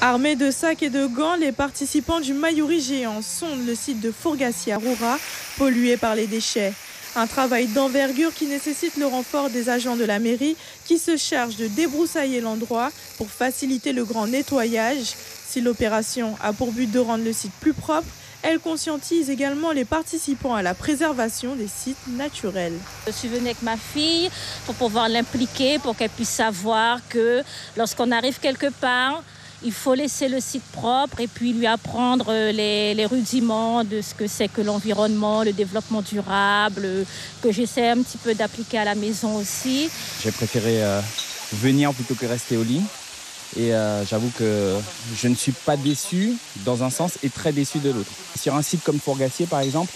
Armés de sacs et de gants, les participants du Mayuri géant sondent le site de Fourgassier à Roura, pollué par les déchets. Un travail d'envergure qui nécessite le renfort des agents de la mairie qui se chargent de débroussailler l'endroit pour faciliter le grand nettoyage. Si l'opération a pour but de rendre le site plus propre, elle conscientise également les participants à la préservation des sites naturels. Je suis venue avec ma fille pour pouvoir l'impliquer, pour qu'elle puisse savoir que lorsqu'on arrive quelque part, il faut laisser le site propre et puis lui apprendre les rudiments de ce que c'est que l'environnement, le développement durable, que j'essaie un petit peu d'appliquer à la maison aussi. J'ai préféré venir plutôt que rester au lit. Et j'avoue que je ne suis pas déçu dans un sens et très déçu de l'autre. Sur un site comme Fourgassier par exemple,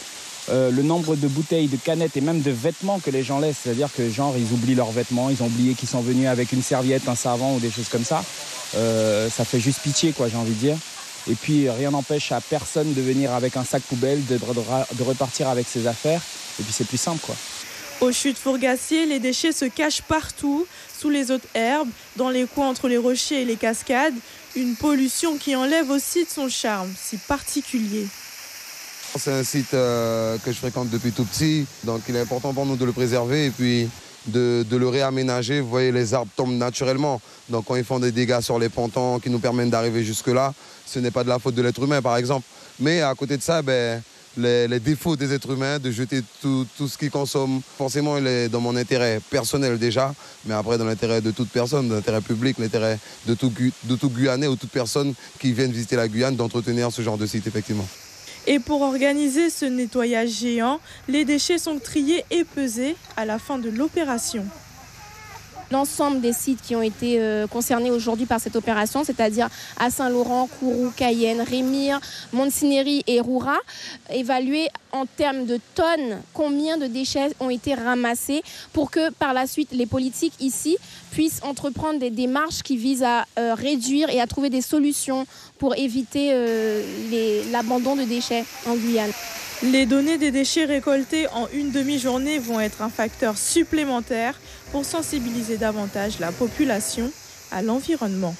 le nombre de bouteilles, de canettes et même de vêtements que les gens laissent, c'est-à-dire que genre ils oublient leurs vêtements, ils ont oublié qu'ils sont venus avec une serviette, un savon ou des choses comme ça. Ça fait juste pitié quoi, j'ai envie de dire. Et puis rien n'empêche à personne de venir avec un sac poubelle, de repartir avec ses affaires. Et puis c'est plus simple quoi. Aux chutes Fourgassier, les déchets se cachent partout, sous les hautes herbes, dans les coins entre les rochers et les cascades. Une pollution qui enlève aussi de son charme, si particulier. C'est un site que je fréquente depuis tout petit, donc il est important pour nous de le préserver et puis de le réaménager. Vous voyez, les arbres tombent naturellement, donc quand ils font des dégâts sur les pontons qui nous permettent d'arriver jusque-là, ce n'est pas de la faute de l'être humain par exemple. Mais à côté de ça, les défauts des êtres humains, de jeter tout ce qu'ils consomment, forcément il est dans mon intérêt personnel déjà, mais après dans l'intérêt de toute personne, dans l'intérêt public, l'intérêt de tout Guyanais ou toute personne qui vienne visiter la Guyane, d'entretenir ce genre de site effectivement. Et pour organiser ce nettoyage géant, les déchets sont triés et pesés à la fin de l'opération. L'ensemble des sites qui ont été concernés aujourd'hui par cette opération, c'est-à-dire à Saint-Laurent, Kourou, Cayenne, Rémire, Montsinéry et Roura, évaluer en termes de tonnes combien de déchets ont été ramassés pour que par la suite les politiques ici puissent entreprendre des démarches qui visent à réduire et à trouver des solutions pour éviter l'abandon de déchets en Guyane. Les données des déchets récoltés en une demi-journée vont être un facteur supplémentaire pour sensibiliser davantage la population à l'environnement.